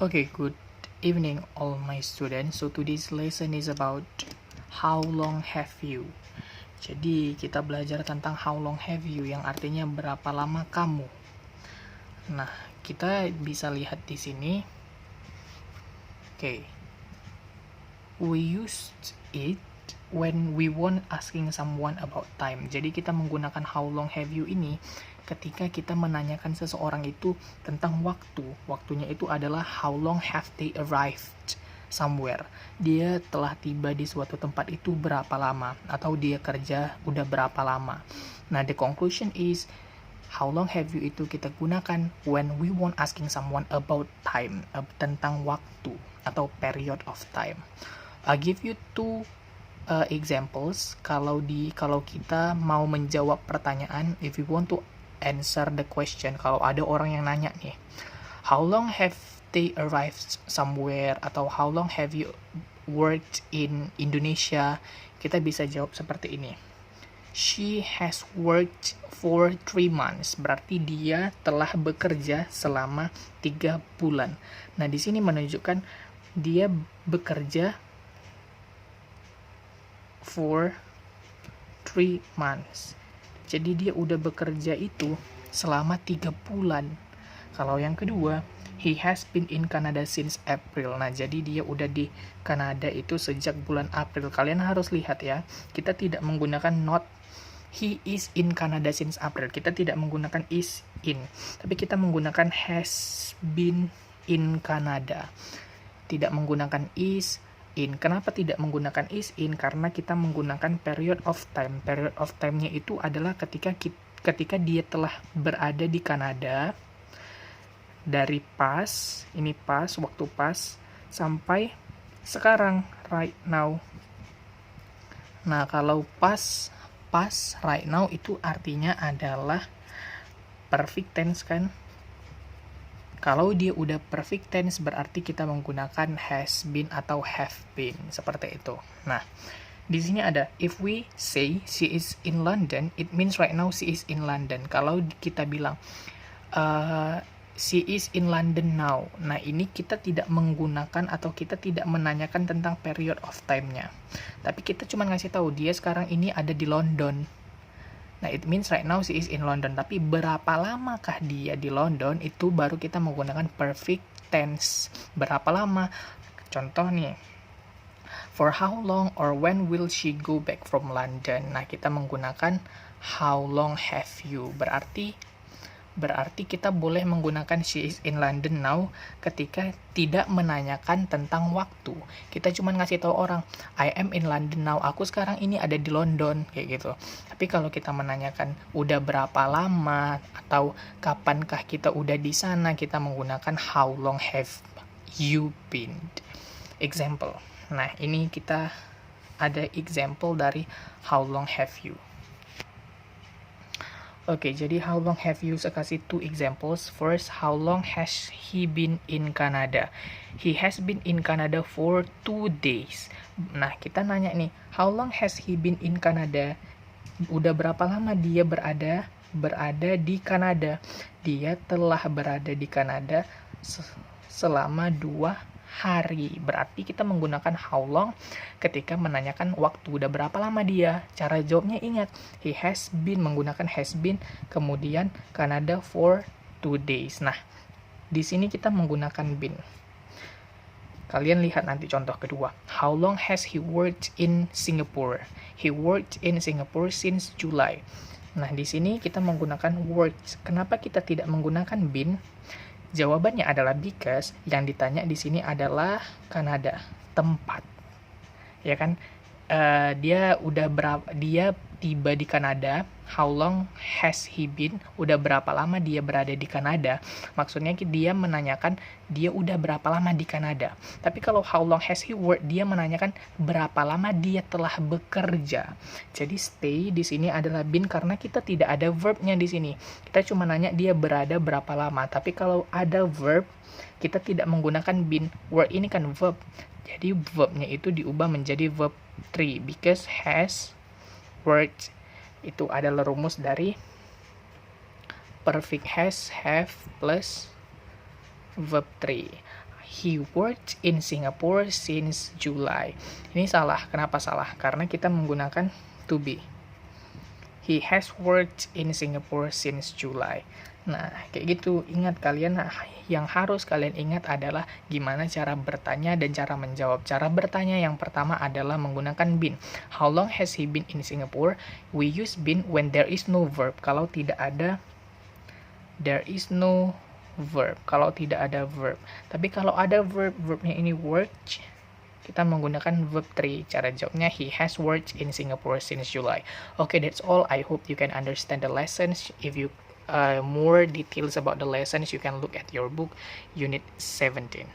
Okay, good evening all my students. So today's lesson is about how long have you. Jadi kita belajar tentang how long have you yang artinya berapa lama kamu. Nah, kita bisa lihat di sini. Okay. We used it when we want asking someone about time. Jadi kita menggunakan how long have you ini ketika kita menanyakan seseorang itu tentang waktu. Waktunya itu adalah how long have they arrived somewhere. Dia telah tiba di suatu tempat itu berapa lama, atau dia kerja udah berapa lama. Nah, the conclusion is how long have you itu kita gunakan when we want asking someone about time, tentang waktu atau period of time. I'll give you two examples kalau kita mau menjawab pertanyaan, if you want to answer the question, kalau ada orang yang nanya nih, how long have they arrived somewhere, atau how long have you worked in Indonesia, kita bisa jawab seperti ini. She has worked for 3 months, berarti dia telah bekerja selama 3 bulan. Nah, di sini menunjukkan dia bekerja for 3 months. Jadi dia udah bekerja itu selama 3 bulan. Kalau yang kedua, he has been in Canada since April. Nah, jadi dia udah di Kanada itu sejak bulan April. Kalian harus lihat ya, kita tidak menggunakan not he is in Canada since April. Kita tidak menggunakan is in, tapi kita menggunakan has been in Canada. Tidak menggunakan is in. Kenapa tidak menggunakan is in? Karena kita menggunakan period of time. Period of time-nya itu adalah ketika dia telah berada di Kanada dari waktu pas sampai sekarang, right now. Nah, kalau pas right now itu artinya adalah perfect tense kan? Kalau dia udah perfect tense berarti kita menggunakan has been atau have been, seperti itu. Nah, di sini ada if we say she is in London, it means right now she is in London. Kalau kita bilang she is in London now. Nah, ini kita tidak menggunakan atau kita tidak menanyakan tentang period of time-nya. Tapi kita cuma ngasih tahu dia sekarang ini ada di London. Nah, it means right now she is in London. Tapi berapa lamakah dia di London, itu baru kita menggunakan perfect tense. Berapa lama? Contoh nih, for how long or when will she go back from London? Nah, kita menggunakan how long have you. Berarti kita boleh menggunakan she is in London now ketika tidak menanyakan tentang waktu. Kita cuma ngasih tahu orang, I am in London now, aku sekarang ini ada di London, kayak gitu. Tapi kalau kita menanyakan udah berapa lama atau kapankah kita udah di sana, kita menggunakan how long have you been. Example. Nah, ini kita ada example dari how long have you. Oke, jadi how long have you, saya kasih 2 examples. First, how long has he been in Canada? He has been in Canada for 2 days. Nah, kita nanya nih, how long has he been in Canada? Udah berapa lama dia berada di Kanada? Dia telah berada di Kanada selama 2 hari. Berarti kita menggunakan how long ketika menanyakan waktu, udah berapa lama dia. Cara jawabnya ingat, he has been, menggunakan has been, kemudian Canada for 2 days. Nah, di sini kita menggunakan been. Kalian lihat nanti contoh kedua. How long has he worked in Singapore? He worked in Singapore since July. Nah, di sini kita menggunakan worked. Kenapa kita tidak menggunakan been? Jawabannya adalah because yang ditanya di sini adalah Kanada, tempat. Ya kan? Dia tiba di Kanada. How long has he been? Udah berapa lama dia berada di Kanada? Maksudnya dia menanyakan dia udah berapa lama di Kanada. Tapi kalau how long has he worked, dia menanyakan berapa lama dia telah bekerja. Jadi stay di sini adalah been karena kita tidak ada verbnya di sini. Kita cuma nanya dia berada berapa lama. Tapi kalau ada verb, kita tidak menggunakan been. Word ini kan verb. Jadi verbnya itu diubah menjadi verb 3 because has worked itu adalah rumus dari perfect has, have plus verb 3. he worked in Singapore since July. Ini salah. Kenapa salah? Karena kita menggunakan to be. He has worked in Singapore since July. Nah, kayak gitu. Ingat kalian, yang harus kalian ingat adalah gimana cara bertanya dan cara menjawab. Cara bertanya yang pertama adalah menggunakan been. How long has he been in Singapore? We use been when there is no verb. Kalau tidak ada, there is no verb. Kalau tidak ada verb. Tapi kalau ada verb, verbnya ini worked, kita menggunakan verb 3. Cara jawabnya, he has worked in Singapore since July. Okay, that's all. I hope you can understand the lessons. If you more details about the lessons, you can look at your book, Unit 17.